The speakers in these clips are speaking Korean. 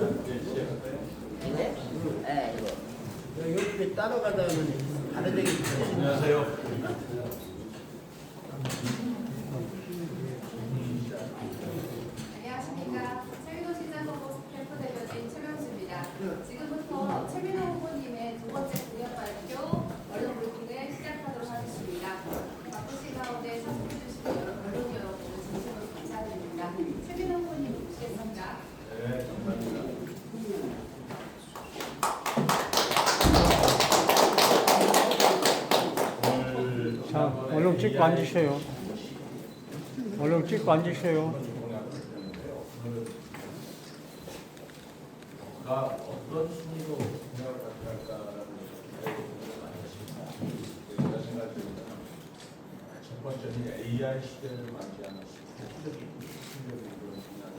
네? 네, 이거. 여기 따로 가다 하면 다른 데기 있어요. 안녕하세요. 안녕하십니까. 최민호 시장 후보 캠프 대변인 최명수입니다. 지금부터 최민호 후보님의 두 번째 공약 발표 언론 브리핑을 시작하도록 하겠습니다. 바쁘신 가운데 참석해주신 언론 여러분 진심으로 감사드립니다. 최민호 후보님 모시겠습니다. 네, 감사합니다. 자, 얼른 찍고 앉으세요. 얼른 찍고 앉으세요. 어떤 순위로 공약을 발표할까라는 얘기를 많이 했습니다. 제가 생각할 때는 첫 번째는 AI 시대를 맞이하는 획기적인 충격이 그런 분야는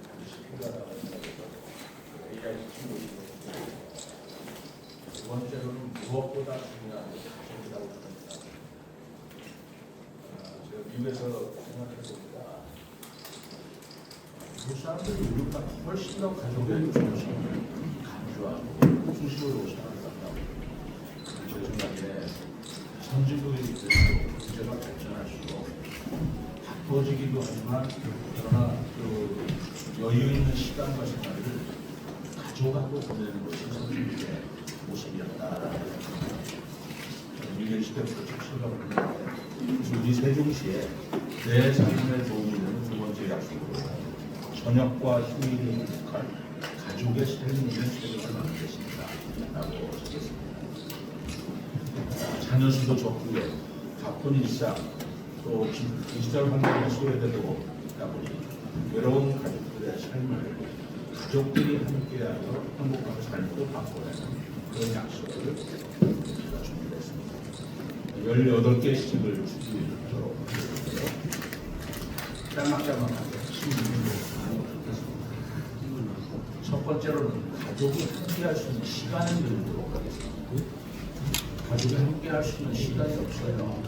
반드시 필요하다고 생각해서 AI 충격이 두 번째로는 무엇보다 중요한 가족이라고 생각합니다. 제가 미국에서 생각해봅니다. 미국 사람들이 우리보다 훨씬 더 가족의 중심을 강조하고 중심으로 생각한다고 제 생각에 선진국이 될수록 경제가 발전할수록 바빠지기도 하지만 그러나 그 여유 있는 시간과 생활을 가족하고 보내는 것이 선진국의 모습이었다라는 미래 시대부터 출발을 했는데 우리 세종시에 내 삶에 도움이 되는 두 번째 약속으로 저녁과 휴일이 익숙한 가족의 삶을 세계를 만들겠습니다 라고 적겠습니다. 자녀 수도 적고에 바쁜 일상 또 디지털 환경에 소외되고 있다 보니 외로운 가족들의 삶을 가족들이 함께하여 행복한 삶으로 바꿔내는 그런 약속을 제가 준비했습니다. 18개의 시책을 준비하도록 하겠습니다. 짤막짤막하게 16분 첫 번째로는 가족이 함께할 수 있는 시간을 늘리도록 하겠습니다. 가족이 함께할 수 있는 시간이 없어요.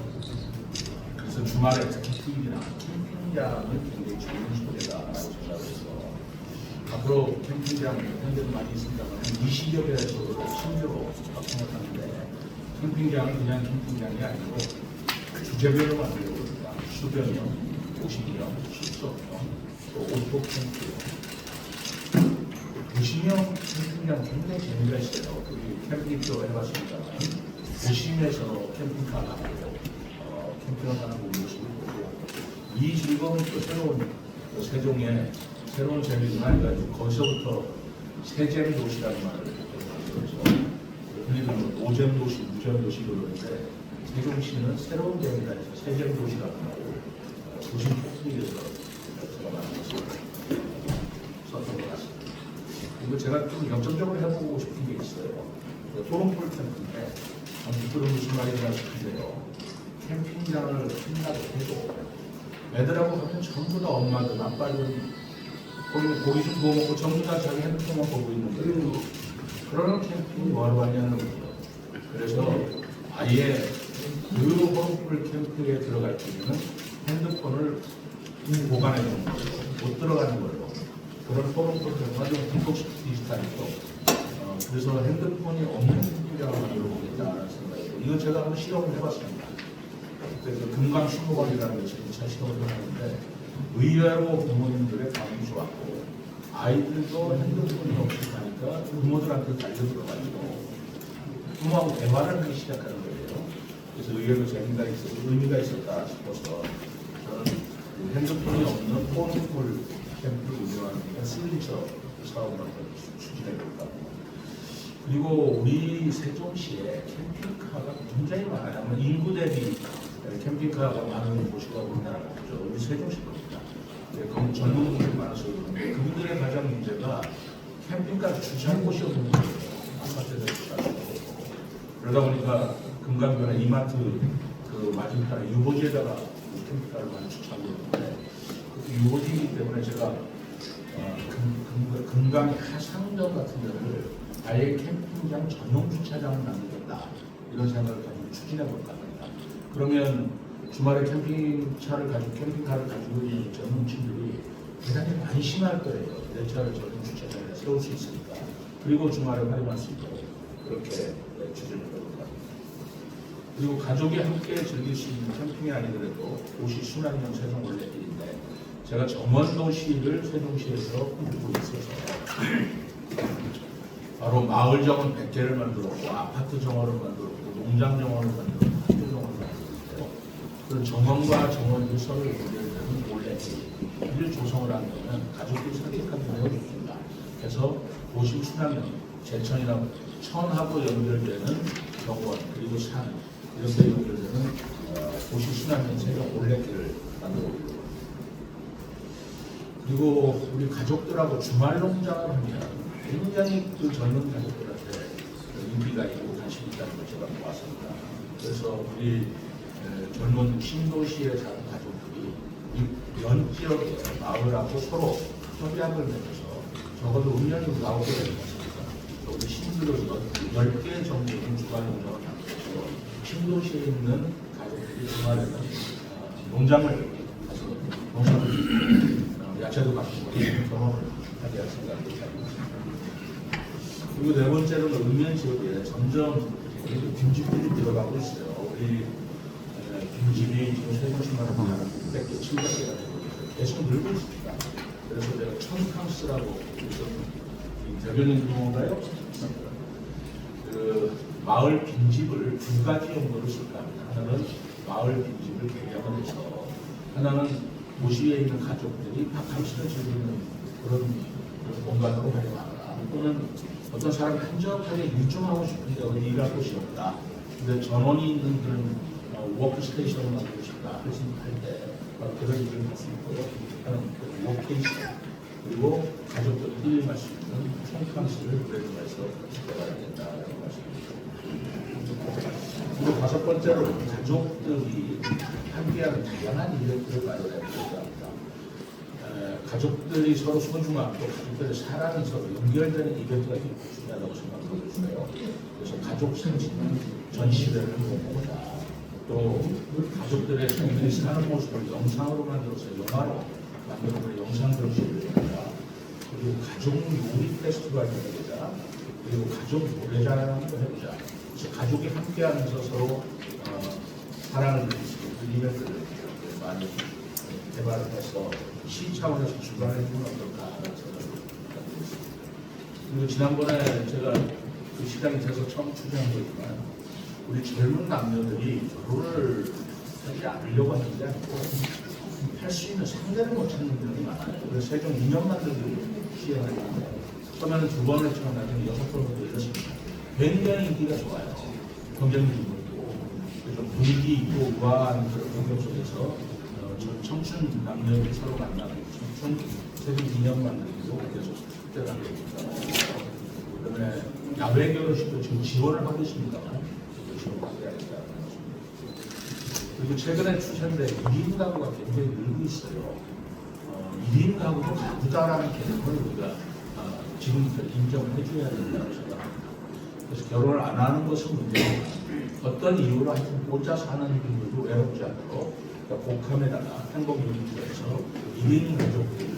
그래서 주말에 특히 휴일이나 캠핑장은 굉장히 좋은 소재다라고 생각해서 앞으로 캠핑장 현재도 많이 있습니다만 20여 개에서 신규로 생각하는데 캠핑장은 그냥 캠핑장이 아니고 주제별로 만들려고 합니다. 수변형, 도시형, 숙소형, 또 오토 캠프형 도심형 캠핑장 굉장히 재미가 있어요. 우리 캠핑도 해봤습니다만 도심에서 캠핑카 가고 캠핑을 하는 모습을 보고 이 즐거움은 또 새로운 세종의 새로운 재미를 많이 가지고 거기서부터 세잼 도시라는 말을 만들어서 흔히들 노잼 도시, 무잼 도시 그러는데 세종시는 새로운 재미가 있어서 세잼 도시라고 하고 도심 폭풍에서 제가 만들었습니다. 썼던 것 같습니다. 그리고 제가 좀 역점적으로 해보고 싶은 게 있어요. 토론풀 캠프인데 그런 무슨 말이냐 싶은데요. 캠핑장을 한다고 해도 애들하고 하면 전부 다 엄마든 아빠든 고기 좀 구워 먹고 전부 다 자기 핸드폰만 보고 있는데 그러는 캠핑이 뭐하러 왔냐는 거죠. 그래서 아예 그 토론풀 캠프에 들어갈 때는 핸드폰을 보관해 놓는 거죠. 못 들어가는 걸로. 그런 토론풀 캠프가 좀 디지털이죠. 그래서 핸드폰이 없는 캠핑장을 만들어 보겠다는 생각이에요. 이거 제가 한번 실험을 해봤습니다. 그래서 금강 수목원이라는 것을 2차 실험을 해봤는데 의외로 부모님들의 반응이 좋았고 아이들도 핸드폰이 없이 가니까 부모들한테 달려들어가지고 부모하고 대화를 하기 시작하는 거예요. 그래서 의외로 재미가 있어서 의미가 있었다 싶어서 저는 핸드폰이 없는 토론풀 캠프를 운영하는 슬리처 사업을 한번 추진해볼까 합니다. 그리고 우리 세종시에 캠핑카가 굉장히 많아요. 아마 인구 대비 캠핑카가 많은 곳이가 우리나라죠. 우리 세종시 겁니다. 젊은 분들이 많아서 그런데 그분들의 가장 문제가 캠핑카 주차할 곳이 없는 거예요. 아파트에서 주차하시고 그러다 보니까 금강변에 이마트 그 맞은편에 유보지에다가 캠핑카를 많이 주차하고 있는데 유보지이기 때문에 제가 금강 하상점 같은 데를 아예 캠핑장 전용 주차장을 만들겠다 이런 생각을 가지고 추진해 볼까 합니다. 그러면 주말에 캠핑카를 가지고 있는 젊은층들이 대단히 안심할 거예요. 내 차를 전용 주차장에서 채울 수 있으니까. 그리고 주말에 활용할 수 있도록 그렇게 추진을 해볼까 합니다. 그리고 가족이 함께 즐길 수 있는 캠핑이 아니더라도 도시 순환형 세종 올레길인데 제가 정원도시를 세종시에서 꿈꾸고 있어서 바로 마을 정원 100개를 만들었고 아파트 정원을 만들었고 농장 정원을 만들었고 학교 정원을 만들었는데요. 그런 정원과 정원이 서로 연결되는 올레길을 조성을 하면 가족들이 선택하기 매우 좋습니다. 그래서 도시 순환형 제천이나 천하고 연결되는 정원 그리고 산 이런 데 연결되는 도시 순환형 세종 올레길을 만들고 있습니다. 그리고 우리 가족들하고 주말 농장을 하면 굉장히 그 젊은 가족들한테 인기가 있고 관심이 있다는 걸 제가 보았습니다. 그래서 우리 젊은 신도시에 사는 가족들이 이 연 지역의 마을하고 서로 협약을 맺어서 적어도 1년에 9개 되는 것입니다. 우리 신도로 10개 정도는 주말 농장을 만들어서 신도시에 있는 가족들이 주말에는 농장을 가서 농사를 야채도 가지고 이런 경험을 하게 할 생각입니다. 그리고 네 번째로는 읍면 지역에 점점 빈집들이 들어가고 있어요. 우리 빈집이 지금 세종시만 하면 600개, 700개가 되고 계속 늘고 있습니다. 그래서 제가 천캉스라고 대변인 동호가요. 그 마을 빈집을 두 가지 용도로 쓸까 합니다. 하나는 마을 빈집을 개량을 해서 하나는 도시에 있는 가족들이 바캉스를 즐기는 그런 공간으로 활용하거나 또는 어떤 사람이 한적하게 일정하고 싶은데 어디 일할 곳이 없다. 근데 전원이 있는 그런 워크스테이션을 만들고 싶다. 그래서 할때 그런 일을 할 수 있고 하는 워케이션 그리고 가족들이 힐링할 수 있는 홈캉스를 그래도해서 개발해야 된다라고 말씀드립니다. 그리고 다섯 번째로 가족들이 함께하는 다양한 이벤트를 마련해야 합니다. 가족들이 서로 소중하고 가족들의 사랑이 서로 연결되는 이벤트가 중요하다고 생각하고 있어요. 그래서 가족 생신 전시회를 해보거나 또 가족들의 자기들이 사는 모습을 영상으로 만들어서 영화로 만들어서 영상 전시회를 합니다. 그리고 가족 요리 페스티벌을 해보자. 그리고 가족 노래자랑도 해보자. 그래서 가족이 함께하면서 서로 사랑을 느낄 수 있는 이벤트를 많이 개발을 해서 시 차원에서 주관해주면 어떨까 하는 생각을 갖고 있습니다. 그리고 지난번에 제가 그 시장에 돼서 처음 추진한 거지만 우리 젊은 남녀들이 결혼을 하지 않으려고 하는 게 아니고 할 수 있는 상대를 못 찾는 분들이 많아요. 그래서 세종 2년 만들기 시행을 했는데 처음에는 2번 했지만 나중에 6번 정도 이렇습니다. 굉장히 인기가 좋아요. 경쟁률이 있고 그래서 분위기 있고 우아한 그런 환경 속에서 청춘 남녀들이 서로 만나고 청춘 세종 2년 만들기도 계속 특별한 겁니다. 그다음에 야외 결혼식도 지금 지원을 하고 있습니다만 지원을 해야 된다는 것입니다. 그리고 최근에 추천된 1인 가구가 굉장히 늘고 있어요. 1인 가구도 가구다라는 개념을 우리가 지금부터 인정을 해줘야 된다고 생각합니다. 그래서 결혼을 안 하는 것은 문제고 어떤 이유로 하여튼 혼자서 하는 분들도 외롭지 않도록 복함에다가 행복 유니트에서 1인 가족들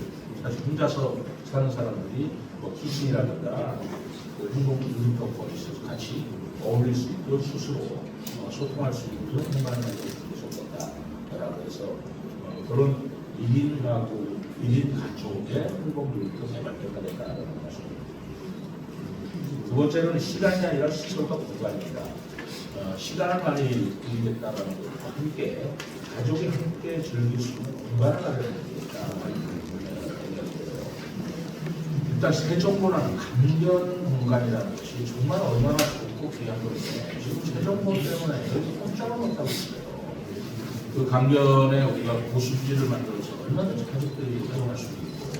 사실 혼자서 사는 사람들이 뭐 키친이라든가 그 행복 유니트가 있어서 같이 어울릴 수 있고 스스로 소통할 수 있는 그런 공간을 만들어 주기 좋겠다라고 해서 그런 1인 가구, 1인 가족의 행복 유니트 개발되어야 된다는 말씀입니다. 두 번째로는 시간이 아니라 시설과 공간입니다. 시간을 많이 드리겠다는 것과 함께 가족이 함께 즐길 수 있는 공간을 마련해야 되겠다. 일단 세종보라는 강변 공간이라는 것이 정말 얼마나 좋고 귀한 건데 지금 세종보 때문에 여기 꼼짝을 못하고 있어요. 그 강변에 우리가 보습지를 만들어서 얼마든지 가족들이 활용할 수 있고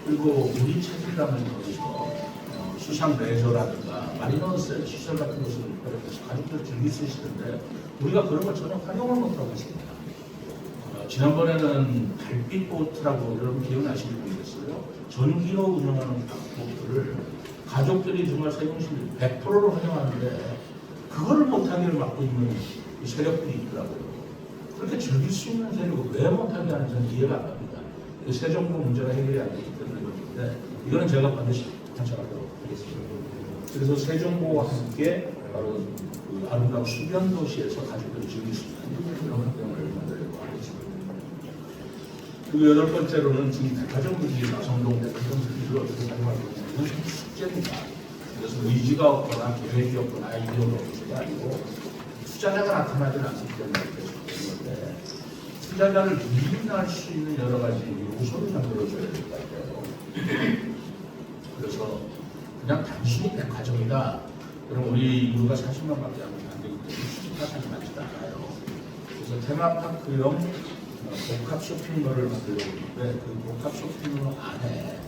그리고 우리 체질라면 거기서 수상 레저라든가 마리너스 시설 같은 것을 활용해서 가족들 즐길 수 있을 텐데 우리가 그런 걸 전혀 활용을 못하고 있습니다. 지난번에는 달빛 보트라고 여러분 기억나시는지 모르겠어요. 전기로 운영하는 보트를 가족들이 정말 세종시 100%를 활용하는데 그거를 못하기를 막고 있는 세력들이 있더라고요. 그렇게 즐길 수 있는 세력을 왜 못하게 하는지 이해가 안 갑니다. 세종보 문제가 해결이 안 되기 때문에 그런데 이거는 제가 반드시 관찰하도록 하겠습니다. 그래서 세종보와 함께 바로 그 아름다운 수변 도시에서 가족들이 즐길 수 있는 그런 환경을 만들려고 하겠습니다. 그리고 여덟 번째로는 지금 백화점들이 나성동 백화점들을 어떻게 활용할 거냐면 숙제입니다. 그래서 의지가 없거나 계획이 없거나 아이디어가 없는 게 아니고 투자자가 나타나지 않기 때문에 그런 건데 투자자를 유인할 수 있는 여러 가지 요소를 만들어줘야 될 것 같아요. 그래서 그냥 단순히 백화점이다. 그럼 우리 인구가 40만밖에 안 되기 때문에 수지가 사실 많지도 않아요. 그래서 테마파크형 복합 쇼핑몰을 만들려고 하는데 그 복합 쇼핑몰 안에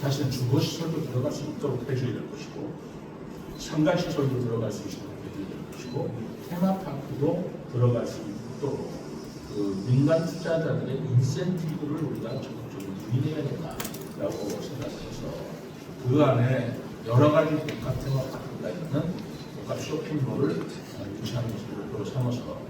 사실은 주거시설도 들어갈 수 있도록 해줘야 될 것이고 상가시설도 들어갈 수 있도록 해줘야 될 것이고 테마파크도 들어갈 수 있도록 그 민간 투자자들의 인센티브를 우리가 적극적으로 유인해야 된다라고 생각해서 그 안에 여러 가지 복합 테마파크가 있는 복합 쇼핑몰을 유치하는 것을 목표로 삼아서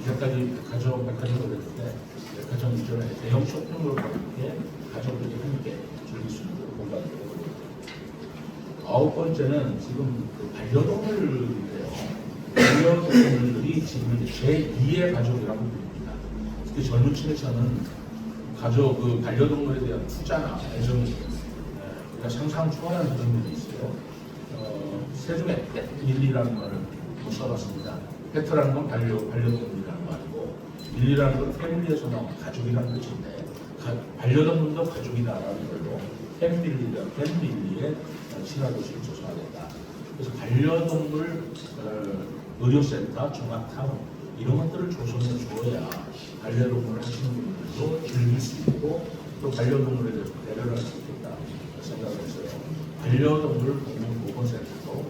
이제까지 백화점을 했는데 백화점 이전에 대형 쇼핑몰과 함께 가족들이 함께 즐길 수 있는 공간이 되거든요. 아홉 번째는 지금 그 반려동물인데요. 반려동물들이 지금 제2의 가족이라고 부릅니다. 특히 젊은 층에서는 가족, 그 반려동물에 대한 투자나 애정이 우리가 상상 초월하는 그런 면이 있어요. 세종의 펫밀리라는 말을 써봤습니다. 페트라는 건 반려동물이라는 말이고 밀리라는 건 패밀리에서 나온 가족이라는 뜻인데 반려동물도 가족이다라는 걸로 펫밀리의 친화도시를 조성하겠다. 그래서 반려동물 의료센터, 종합타운 이런 것들을 조성해 주어야 반려동물을 하시는 분들도 즐길 수 있고 또 반려동물에 대해서 배려를 할 수 있겠다 생각을 했어요. 반려동물 보건센터도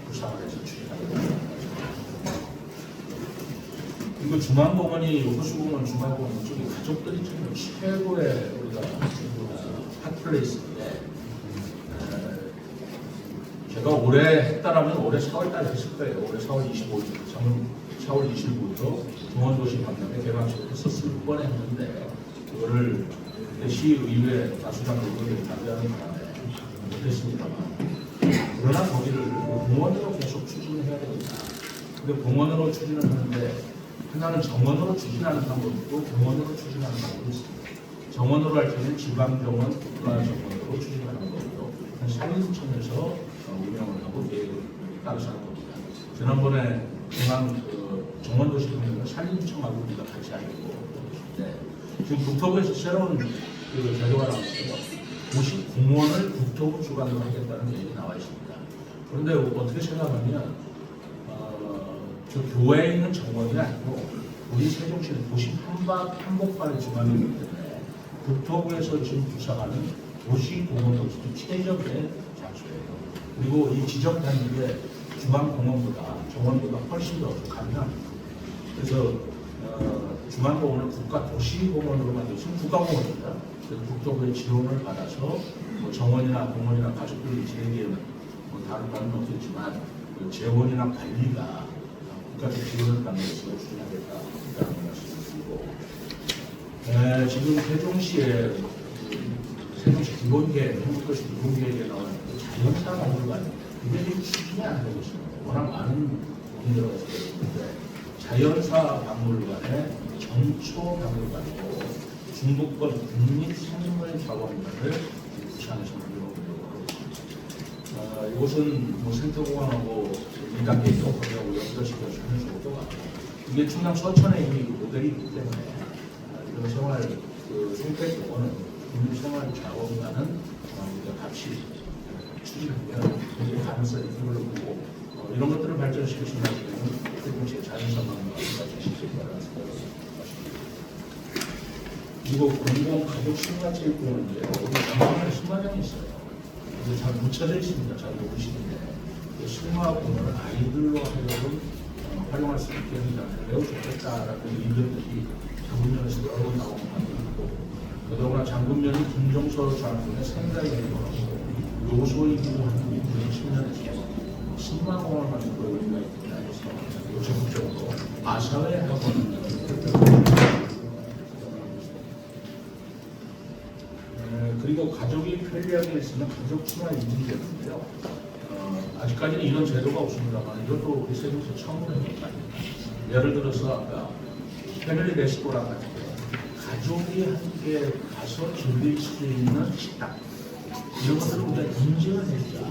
부산에서 추진하겠다. 그리고 중앙공원이 호수공원 중앙공원 쪽에 가족들이 지금 최고의 우리가 핫플레이스인데 제가 올해 했다라면 올해 4월달에 했을 거예요. 올해 4월 25일, 4월 25일로 중원도시 박람회 개막식을 했었을 뻔했는데 그거를 시의회 다수당 의견을 반대하는 바람에 못했습니다만 그러나 거기를 공원으로 계속 추진을 해야 되겠다. 근데 공원으로 추진을 하는데 하나는 정원으로 추진하는 방법도 있고 공원으로 추진하는 방법이 있습니다. 정원으로 할 때는 지방정원, 국가정원으로 추진하는 거고요. 산림청에서 운영을 하고 계획을 따라서 하는 겁니다. 지난번에 중앙 정원도시 공연을 산림청하고 우리가 같이 하려고 했는데 지금 국토부에서 새로운 자료가 나왔어요. 도시 공원을 국토부 주관으로 하겠다는 얘기 나와 있습니다. 그런데 어떻게 생각하면 저 교외에 있는 정원이 아니고 우리 세종시는 도시 한복판의 중앙이기 때문에 국토부에서 지금 구상하는 도시공원도 최적의 장소예요. 그리고 이 지적 단지의 중앙공원보다 정원보다 훨씬 더 가능합니다. 그래서 중앙공원을 국가도시공원으로 만들었으면 국가공원입니다. 그래서 국토부의 지원을 받아서 정원이나 공원이나 가족들이 지내기에는 다른 바는 없겠지만 재원이나 관리가 국가적 지원을 받는 것으로 추진하겠다라는 말씀을 드리고 지금 세종시의 세종시 기본계획, 한국도시 기본계획에 나오는 자연사 박물관 이게 지금 추진이 안 되고 있습니다. 워낙 많은 문제가 있었는데 자연사 박물관의 정초 박물관이고 중부권 국립생물자원관을 부산에서 만들어보려고 하고 있습니다. 이곳은 생태공원하고 인간계획도 하고 연결시켜서 하는 정도가 이게 충남 서천에 이미 모델이 있기 때문에 이런 생활 생태공원은 국립생활자원관은 우리가 같이 추진하면 굉장히 가능성이 있는 걸로 보고 이런 것들을 발전시킬 수 있는 세종시의 자연사망을 발전시킬 거라는 생각을 하십니다. 그리고 공공가족생활체육공원인데 여기 장관에 승마장이 있어요. 근데 잘 묻혀져 있습니다. 잘 모르시는데 승마공원을 아이들로 하여금 활용할 수 있게 한다면 매우 좋겠다라는 의견들이 장군면에서 여러 번 나오는 방법이고 그동안 장군면이 김종서 장군의 생가에 있는 거라고 요소이기도 하는 그런 측면에서 승마공원을 만들고 의미가 있다 해서 적극적으로 아사회 학원 그리고 그리고 가족이 편리하게 있으면 가족 친화 인증되는데요. 아직까지는 이런 제도가 없습니다만 이것도 우리 세종시 처음으로 해볼까요? 예를 들어서 아까 패밀리 레스토랑 같은 거 가족이 함께 가서 즐길 수 있는 식당 이런 것들을 우리가 인증을 해주자.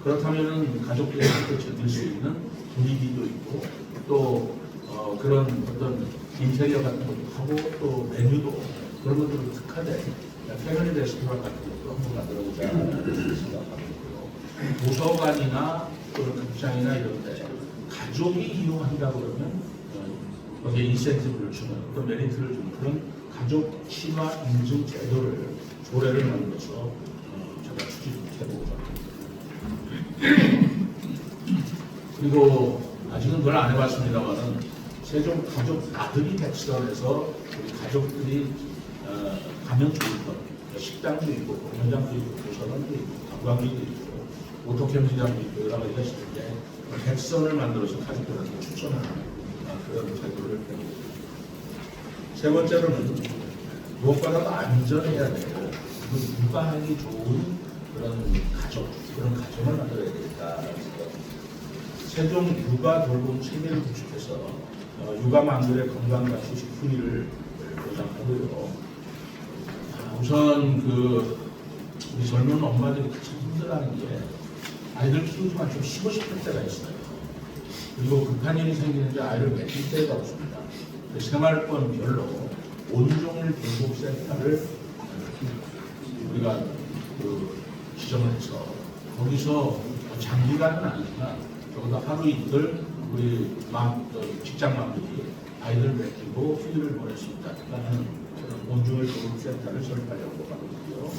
그렇다면은 가족들이 함께 즐길 수 있는 분위기도 있고 또 그런 어떤 인테리어 같은 것도 하고 또 메뉴도 그런 것들을 특화된 패밀리 레스토랑 같은 것도 한번 만들어보자 생각하고 있고요. 도서관이나 또는 극장이나 이런 데 가족이 이용한다고 그러면 거기에 인센티브를 주는 어떤 메리트를 주는 그런 가족 친화 인증 제도를 조례를 만들어서 제가 추진해보고자 그리고 아직은 그걸 안 해봤습니다만은 세종 가족 나들이 백선에서 우리 가족들이 가면 좋을 것 식당도 있고 공연장도 있고 도서관도 있고 관광지도 있고 오토캠핑장도 있고 여러 가지가 있을 때 백선을 만들어서 가족들한테 추천하는 그런 제도를 해보고 세 번째로는 무엇보다도 안전해야 되고 육아하기 좋은 그런 가족 그런 가정을 만들어야 되겠다. 세종 육아 돌봄 체계를 구축해서 육아맘들의 건강과 휴식 후리를 보장하고요. 우선 우리 젊은 엄마들이 참 힘들어하는 게 아이들 키우지만 좀 쉬고 싶을 때가 있어요. 그리고 급한 일이 생기는데 아이를 맡길 때가 없습니다. 생활권별로 온종일 돌봄센터를 우리가 지정을 해서 거기서 장기간은 아니지만 적어도 하루 이틀 우리 직장맘들이 아이들 맡기고 휴일을 보낼 수 있다는 온종일 돌봄센터를 설립하려고 하고 있고요.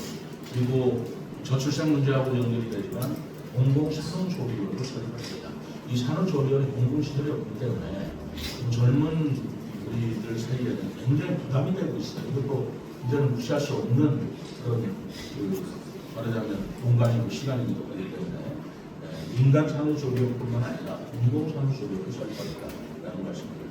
그리고 저출생 문제하고 연결이 되지만 공공산후조리원을 설립합니다. 이 산후조리원이 공공시설이 없기 때문에 젊은 우리들 사이에는 굉장히 부담이 되고 있어요. 이것도 이제는 무시할 수 없는 그런 말하자면 공간이고 시간이기도 하기 때문에 민간 산후조리원뿐만 아니라 공공산후조리원을 설립하겠다라는 말씀을 드립니다.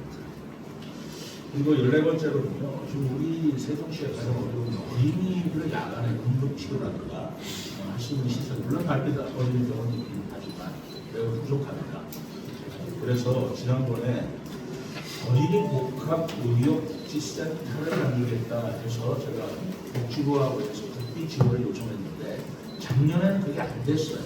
그리고 14번째로는요, 지금 우리 세종시에 가장 어려운 어린이들 야간에 응급 치료라든가 할 수 있는 시설, 물론 발표다 어린이 병원이 있긴 하지만 매우 부족합니다. 그래서 지난번에 어린이 복합 의료복지센터를 만들겠다 해서 제가 복지부하고 해서 국비 지원을 요청했는데 작년에는 그게 안 됐어요.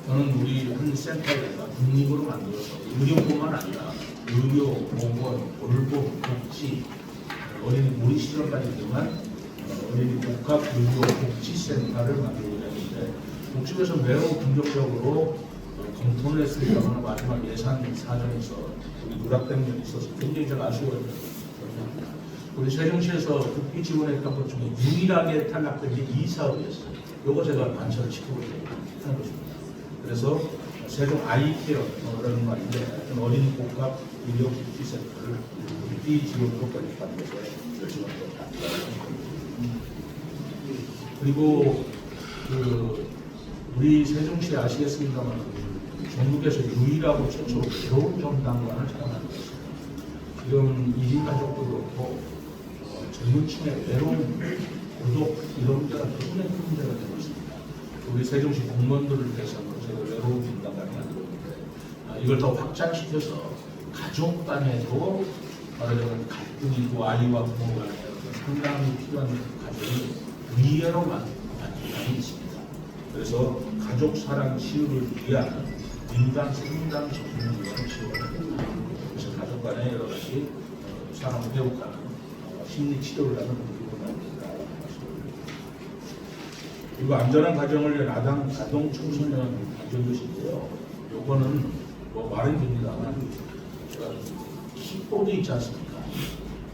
저는 우리 한 센터에다가 국립으로 만들어서 의료뿐만 아니라 의료, 보건, 돌봄, 복지, 어린이 놀이시설까지 있지만 어린이 복합 의료 복지센터를 만들고자 했는데 복지부에서 매우 긍정적으로 검토를 했습니다만 마지막 예산 사정에서 우리 누락된 면이 있어서 굉장히 제가 아쉬워했습니다. 우리 세종시에서 국비 지원했던 것 중에 유일하게 탈락된 게 이 사업이었어요. 요거 제가 관찰을 시켜보려고 하는 것입니다. 그래서 세종 아이케어라는 말인데 어린이 복합 의료 복지센터를 국비 지원으로 건립하는 것에 결정합니다. 그리고 우리 세종시 아시겠습니다만 전국에서 유일하고 최초로 괴로운 정당관을 창안한 것입니다. 지금 1인 가족도 그렇고 젊은 층의 외로움, 고독 이런 문제가 굉장히 큰 문제가 되고 있습니다. 우리 세종시 공무원들을 대상으로 제가 외로움 정당관을 만들었는데 이걸 더 확장시켜서 가족 간에도 말하자면 갈등이고 아이와 부모 간에 상담이 필요한 가족이 위례로 만든 게 있습니다. 그래서 가족 사랑 치유를 위한 민간 상담 전문기관을 지원합니다. 그래서 가족 간에 여러 가지 사랑을 회복하는 심리 치료를 하는 기구를 만든다라고 말씀드립니다. 그리고 안전한 가정을 위한 아동 청소년 안전교실인데요. 요거는 뭐 말은 됩니다만 킥보드 있지 않습니까?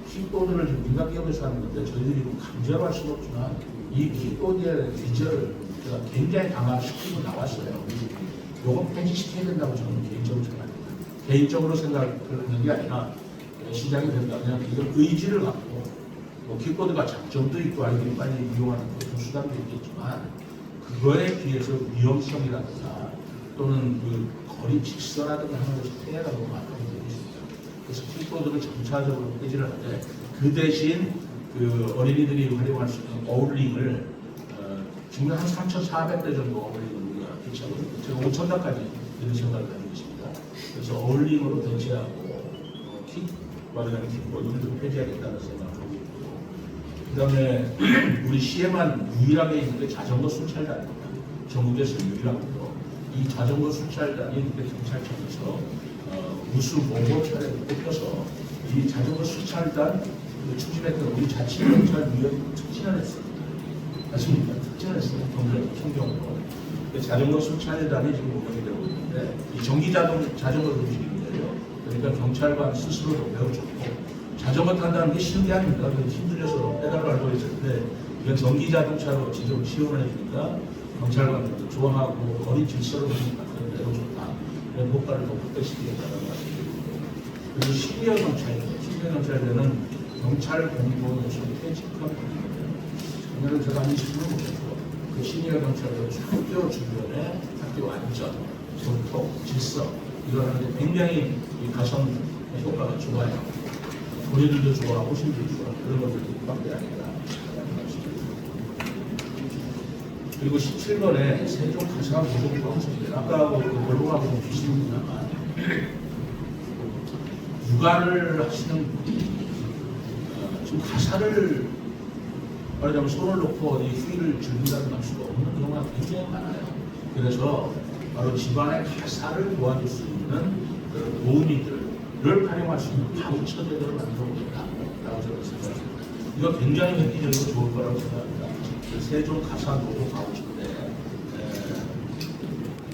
킥보드를 지금 민간 기업에서 하는 건데 저희들이 강제로 할 수는 없지만 이 킥보드의 기절을 제가 굉장히 강화시키고 나왔어요. 요거 폐지시켜야 된다고 저는 개인적으로 생각합니다. 개인적으로 생각하는 게 아니라 시장이 된다면 이걸 의지를 갖고 뭐 킥보드가 장점도 있고 아이들이 빨리 이용하는 그런 수단도 있겠지만 그거에 비해서 위험성이라든가 또는 그 거리 직선이라든가 하는 것이 피해라고 말하는 게 있습니다. 그래서 킥보드를 점차적으로 폐지를 하는데 그 대신 그 어린이들이 활용할 수 있는 어울링을 지금 한 3,400대 정도 어울링을 우리가 배치하거든요. 제가 5,000대까지 이런 생각을 가지고 있습니다. 그래서 어울링으로 배치하고 킥, 말하자면 킥볼 이런 걸 폐지하겠다는 생각을 하고 있고요. 그 다음에 우리 시에만 유일하게 있는 게 자전거 순찰단입니다. 전국에서 유일하고요. 이 자전거 순찰단이 경찰청에서 우수 모범 차례를 뽑혀서 이 자전거 순찰단 추진했던 우리 자치경찰위원회 특진을 했습니다. 맞습니까? 특진을 했습니다. 총경으로. 자전거 순찰단이 지금 운영이 되고 있는데 이 전기 자전거를 움직이는데요. 그러니까 경찰관 스스로도 매우 좋고 자전거 탄다는 게 쉬운 게 아닙니다. 힘들려서 페달을 밟고 있었는데 이건 전기 자동차로 지적을 시연을 해주니까 경찰관들도 좋아하고 어린 질서를 보니까 매우 좋다. 그런 효과를 더 극대시키겠다는 말씀드립니다. 그리고 시니어 경찰대는 경찰 공무원 요소 퇴직한 분입니다. 작년에 제가 20분을 못했고 그 시니어 경찰대는 학교 주변에 학교 안전, 전통, 질서 이걸 하는데 굉장히 이 가성 효과가 좋아요. 우리들도 좋아하고 신들도 좋아하고 그런 것들이 밖에 아니라 그리고 17번에 세종 가사 노동법 아까 그 원로하고 좀 비슷합니다만 육아를 하시는 분이 지금 가사를 말하자면 손을 놓고 어디 휴일을 즐긴다는 할 수가 없는 경우가 굉장히 많아요. 그래서 바로 집안의 가사를 도와줄 수 있는 도우미들을 활용할 수 있는 바우처 제도를 만들어 보겠다라고 저는 생각합니다. 이거 굉장히 획기적이고 좋을 거라고 생각합니다. 세종 가사 노동 바우처인데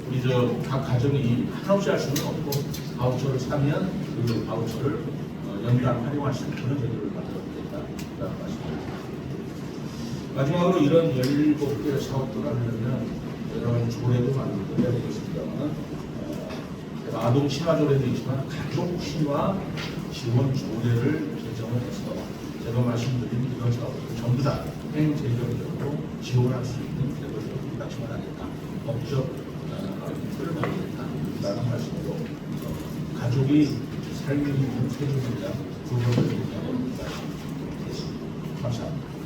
우리 각 가정이 한없이 할 수는 없고 바우처를 사면 그 바우처를 연간 활용할 수 있는 그런 제도를 만들어 보겠다라는 말씀입니다. 마지막으로 이런 17개 사업들을 하려면 여러 가지 조례도 만들고 해야 되겠습니다만 아동 친화 조례도 있지만 가족 친화 지원 조례를 제정을 해서 제가 말씀드린 이런 사업들 전부 다 행재정적으로 지원할 수 있는 제도를 마련하겠다. 법적 틀을 만들겠다라는 말씀으로 가족이 삶이 있는 세종에 대한 두 번째 말씀드리겠습니다. 감사합니다.